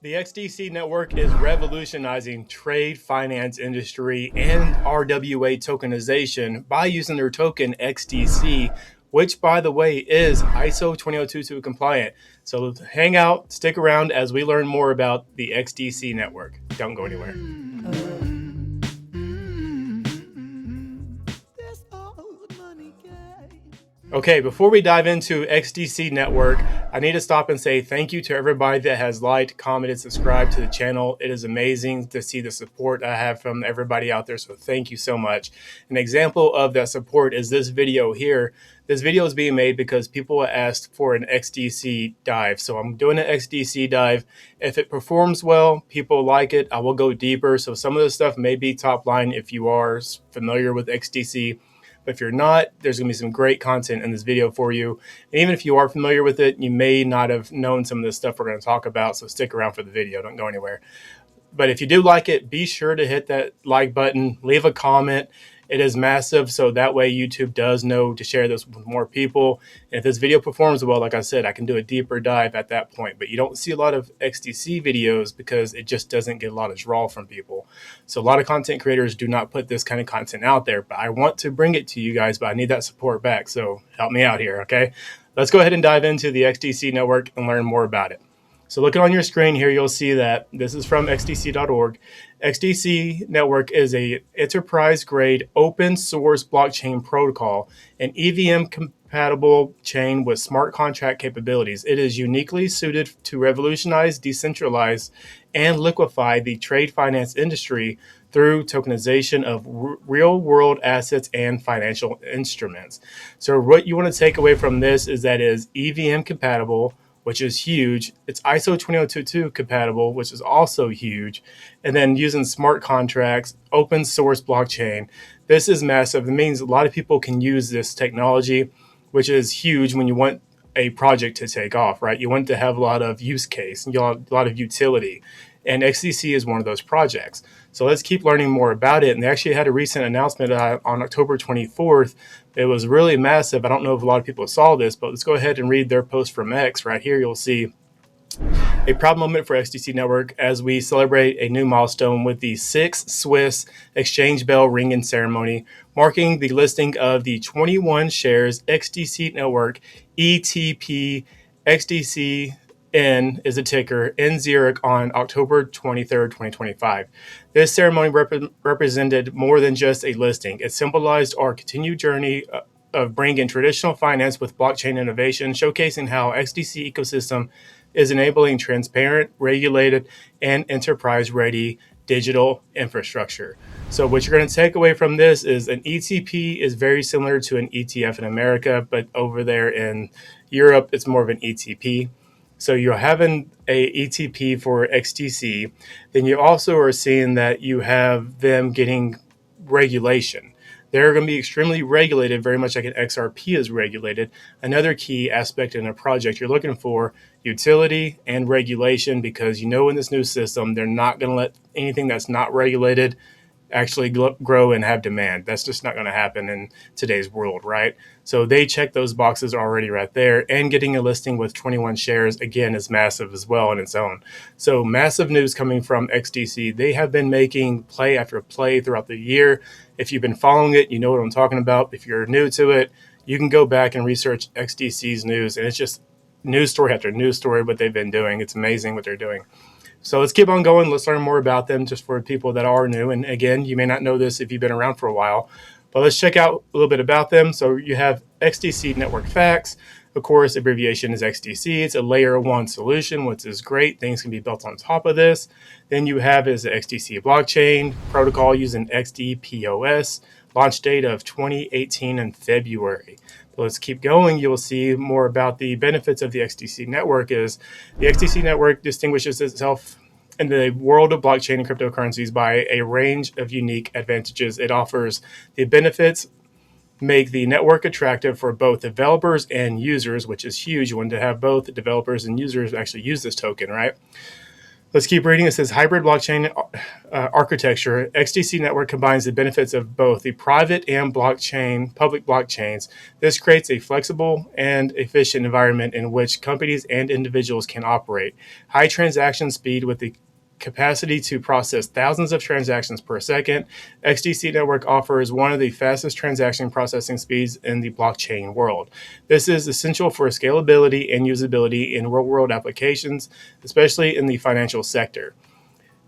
The XDC network is revolutionizing trade finance industry and RWA tokenization by using their token XDC, which, by the way, is ISO 20022 compliant. So hang out, stick around as we learn more about the XDC network. Don't go anywhere. Okay, before we dive into XDC Network, I need to stop and say thank you to everybody that has liked, commented, subscribed to the channel. It is amazing to see the support I have from everybody out there, so thank you so much. An example of that support is this video here. This video is being made because people asked for an XDC dive. So I'm doing an XDC dive. If it performs well, people like it, I will go deeper. So some of the stuff may be top line if you are familiar with XDC. But if you're not, there's going to be some great content in this video for you. And even if you are familiar with it, you may not have known some of the stuff we're going to talk about. So stick around for the video. Don't go anywhere. But if you do like it, be sure to hit that like button, leave a comment. It is massive, so that way YouTube does know to share this with more people. And if this video performs well, like I said, I can do a deeper dive at that point. But you don't see a lot of XDC videos because it just doesn't get a lot of draw from people. So a lot of content creators do not put this kind of content out there. But I want to bring it to you guys, but I need that support back. So help me out here, okay? Let's go ahead and dive into the XDC network and learn more about it. So looking on your screen here, you'll see that this is from xdc.org. XDC Network is a enterprise-grade open source blockchain protocol, an EVM-compatible chain with smart contract capabilities. It is uniquely suited to revolutionize, decentralize, and liquefy the trade finance industry through tokenization of real-world assets and financial instruments. So what you want to take away from this is that it is EVM-compatible, which is huge. It's ISO 20022 compatible, which is also huge. And then using smart contracts, open source blockchain. This is massive. It means a lot of people can use this technology, which is huge when you want a project to take off, right? You want to have a lot of use case, and a lot of utility. And XDC is one of those projects. So let's keep learning more about it. And they actually had a recent announcement on October 24th. It was really massive. I don't know if a lot of people saw this, but let's go ahead and read their post from X. Right here, you'll see a proud moment for XDC Network as we celebrate a new milestone with the 6th Swiss exchange bell ringing ceremony, marking the listing of the 21 shares XDC Network ETP XDC N is a ticker in Zurich on October 23rd, 2025. This ceremony represented more than just a listing. It symbolized our continued journey of bringing traditional finance with blockchain innovation, showcasing how XDC ecosystem is enabling transparent, regulated, and enterprise-ready digital infrastructure. So what you're going to take away from this is an ETP is very similar to an ETF in America, but over there in Europe, it's more of an ETP. So you're having a ETP for XDC, then you also are seeing that you have them getting regulation. They're going to be extremely regulated, very much like an XRP is regulated. Another key aspect in a project you're looking for, utility and regulation, because you know in this new system, they're not going to let anything that's not regulated actually grow and have demand. That's just not going to happen in today's world, right? So they check those boxes already right there, and getting a listing with 21 shares, again, is massive as well on its own. So massive news coming from XDC. They have been making play after play throughout the year. If you've been following it, you know what I'm talking about. If you're new to it, you can go back and research XDC's news, and it's just news story after news story what they've been doing. It's amazing what they're doing. So let's keep on going. Let's learn more about them just for people that are new. And again, you may not know this if you've been around for a while, but let's check out a little bit about them. So you have XDC Network Facts. Of course, abbreviation is XDC. It's a layer 1 solution, which is great. Things can be built on top of this. Then you have is the XDC blockchain protocol using XDPOS, launch date of 2018 in February. But let's keep going. You'll see more about the benefits of the XDC network. Is the XDC network distinguishes itself in the world of blockchain and cryptocurrencies by a range of unique advantages. It offers the benefits make the network attractive for both developers and users, which is huge. You want to have both developers and users actually use this token, right? Let's keep reading. It says hybrid blockchain architecture. XDC Network combines the benefits of both the private and public blockchains. This creates a flexible and efficient environment in which companies and individuals can operate. High transaction speed with the capacity to process thousands of transactions per second. XDC Network offers one of the fastest transaction processing speeds in the blockchain world. This is essential for scalability and usability in real-world applications, especially in the financial sector.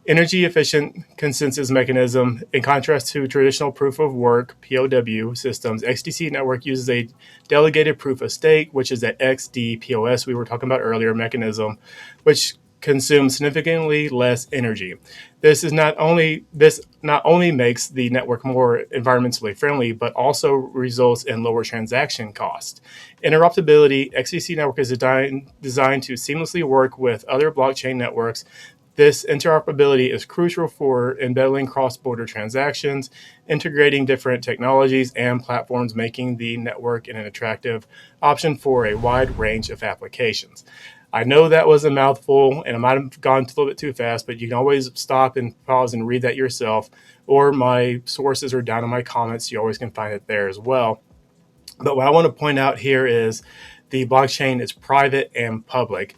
Energy efficient consensus mechanism. In contrast to traditional proof of work POW systems, XDC Network uses a delegated proof of stake, which is that XDPOS we were talking about earlier mechanism, which consumes significantly less energy. This not only makes the network more environmentally friendly, but also results in lower transaction costs. Interoperability. XDC Network is designed to seamlessly work with other blockchain networks. This interoperability is crucial for embedding cross-border transactions, integrating different technologies and platforms, making the network an attractive option for a wide range of applications. I know that was a mouthful and I might have gone a little bit too fast, but you can always stop and pause and read that yourself, or my sources are down in my comments. You always can find it there as well. But what I want to point out here is the blockchain is private and public.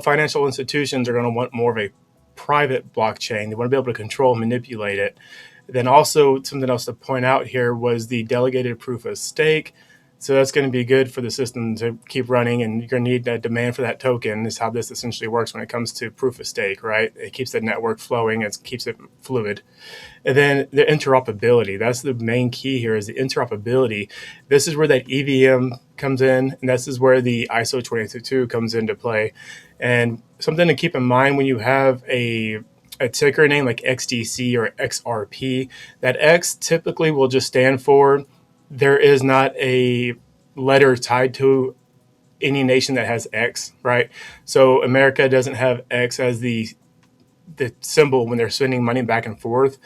Financial institutions are going to want more of a private blockchain. They want to be able to control and manipulate it. Then also something else to point out here was the delegated proof of stake. So that's going to be good for the system to keep running, and you're going to need that demand for that token. Is how this essentially works when it comes to proof of stake, right? It keeps the network flowing, it keeps it fluid. And then the interoperability. That's the main key here is the interoperability. This is where that EVM comes in, and this is where the ISO 222 comes into play. And something to keep in mind when you have a ticker name like XDC or XRP, that X typically will just stand for there is not a letter tied to any nation that has X, right? So America doesn't have X as the symbol when they're sending money back and forth.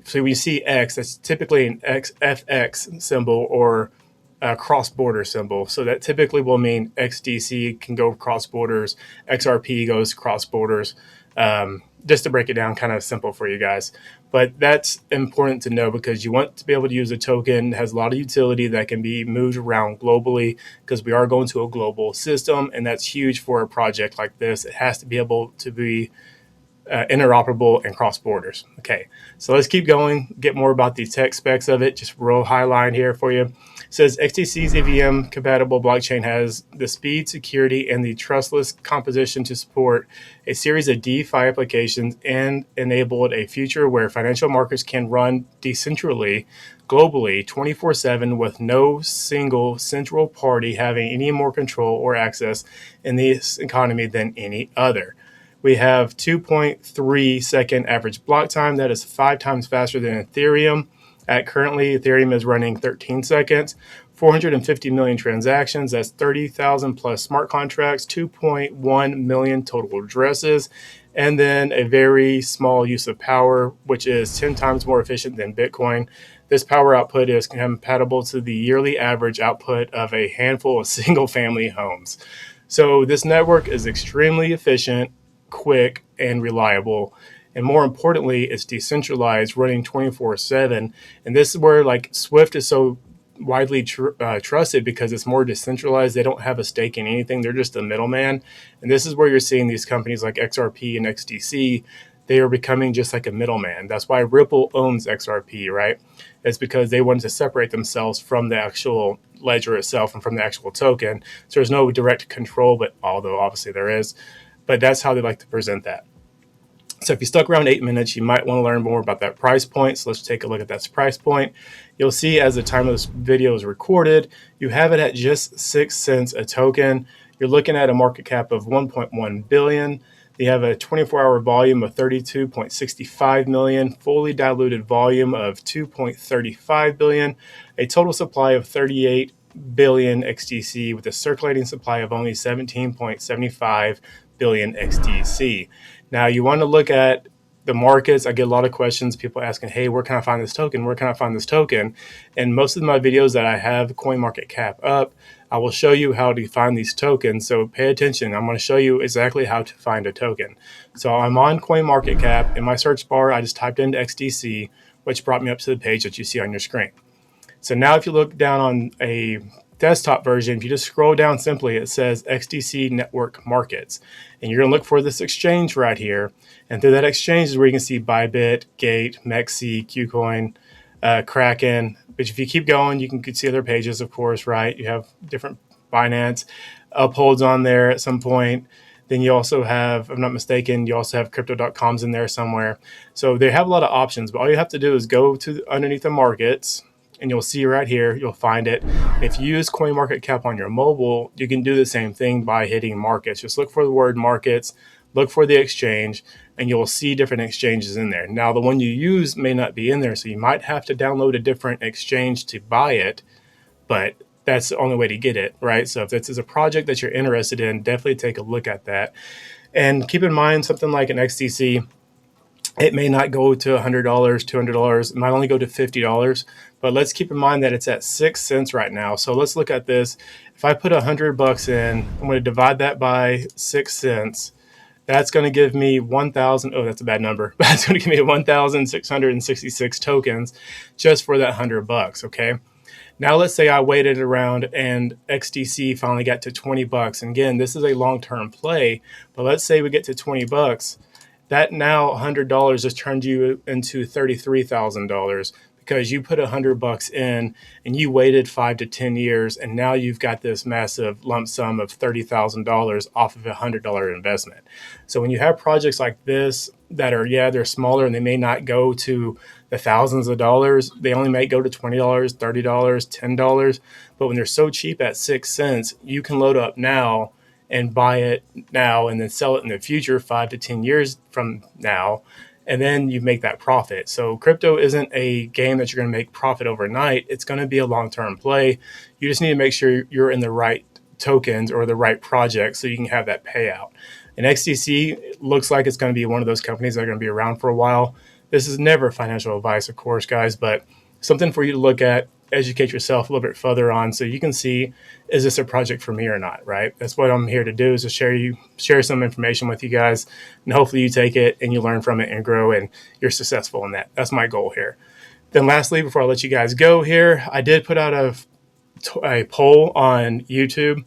So when you see X, that's typically an FX symbol or a cross-border symbol. So that typically will mean XDC can go cross borders, XRP goes cross borders. Just to break it down kind of simple for you guys. But that's important to know because you want to be able to use a token that has a lot of utility that can be moved around globally because we are going to a global system, and that's huge for a project like this. It has to be able to be interoperable and cross borders. Okay, so let's keep going, get more about the tech specs of it. Just real high line here for you. It says XDC's EVM-compatible blockchain has the speed, security, and the trustless composition to support a series of DeFi applications and enabled a future where financial markets can run decentrally, globally, 24/7 with no single central party having any more control or access in this economy than any other. We have 2.3 second average block time. That is 5 times faster than Ethereum. Currently, Ethereum is running 13 seconds, 450 million transactions. That's 30,000 plus smart contracts, 2.1 million total addresses, and then a very small use of power, which is 10 times more efficient than Bitcoin. This power output is compatible to the yearly average output of a handful of single-family homes. So this network is extremely efficient, quick, and reliable. And more importantly, it's decentralized, running 24/7. And this is where like Swift is so widely trusted because it's more decentralized. They don't have a stake in anything. They're just a middleman. And this is where you're seeing these companies like XRP and XDC. They are becoming just like a middleman. That's why Ripple owns XRP, right? It's because they wanted to separate themselves from the actual ledger itself and from the actual token. So there's no direct control, but although obviously there is. But that's how they like to present that. So if you stuck around 8 minutes, you might want to learn more about that price point. So let's take a look at that price point. You'll see as the time of this video is recorded, you have it at just 6 cents a token. You're looking at a market cap of 1.1 billion. You have a 24-hour volume of 32.65 million, fully diluted volume of 2.35 billion, a total supply of 38 billion XDC with a circulating supply of only 17.75 billion XDC. Now you want to look at the markets. I get a lot of questions, people asking, hey, where can I find this token? Where can I find this token? And most of my videos that I have CoinMarketCap up, I will show you how to find these tokens. So pay attention. I'm going to show you exactly how to find a token. So I'm on CoinMarketCap. In my search bar, I just typed in XDC, which brought me up to the page that you see on your screen. So now if you look down on a desktop version, if you just scroll down simply, it says XDC Network Markets. And you're going to look for this exchange right here. And through that exchange is where you can see Bybit, Gate, Mexi, KuCoin, Kraken. But if you keep going, you can see other pages, of course, right? You have different Binance, Upholds on there at some point. Then you also have, if I'm not mistaken, you also have crypto.coms in there somewhere. So they have a lot of options, but all you have to do is go to underneath the markets, and you'll see right here, you'll find it. If you use CoinMarketCap on your mobile, you can do the same thing by hitting markets. Just look for the word markets, look for the exchange, and you'll see different exchanges in there. Now, the one you use may not be in there, so you might have to download a different exchange to buy it, but that's the only way to get it, right? So if this is a project that you're interested in, definitely take a look at that. And keep in mind, something like an XDC, it may not go to $100, $200. It might only go to $50. But let's keep in mind that it's at 6 cents right now. So let's look at this. If I put $100 in, I'm going to divide that by 6 cents. That's going to give me 1,000. Oh, that's a bad number. That's going to give me 1,666 tokens just for that $100. Okay. Now let's say I waited around and XDC finally got to $20. And again, this is a long-term play, but let's say we get to $20. That now $100 has turned you into $33,000 because you put $100 in and you waited 5 to 10 years, and now you've got this massive lump sum of $30,000 off of a $100 investment. So when you have projects like this that are, they're smaller and they may not go to the thousands of dollars, they only may go to $20, $30, $10. But when they're so cheap at 6 cents, you can load up now and buy it now and then sell it in the future 5 to 10 years from now, and then you make that profit. So crypto isn't a game that you're going to make profit overnight. It's going to be a long-term play. You just need to make sure you're in the right tokens or the right project so you can have that payout. And XDC looks like it's going to be one of those companies that are going to be around for a while. This is never financial advice, of course, guys, but something for you to look at, educate yourself a little bit further on so you can see, is this a project for me or not, right? That's what I'm here to do, is to share some information with you guys, and hopefully you take it and you learn from it and grow and you're successful in that. That's my goal here. Then lastly, before I let you guys go here, I did put out a poll on YouTube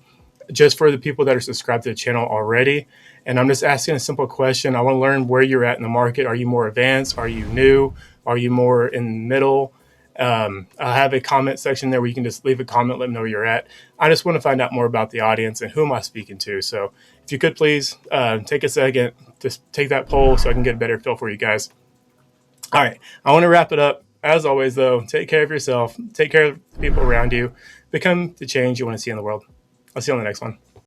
just for the people that are subscribed to the channel already. And I'm just asking a simple question. I want to learn where you're at in the market. Are you more advanced? Are you new? Are you more in the middle? I have a comment section there where you can just leave a comment, let me know where you're at. I just want to find out more about the audience and who am I speaking to. So if you could please take a second, just take that poll so I can get a better feel for you guys. All right, I want to wrap it up. As always, though, take care of yourself, take care of the people around you, become the change you want to see in the world. I'll see you on the next one.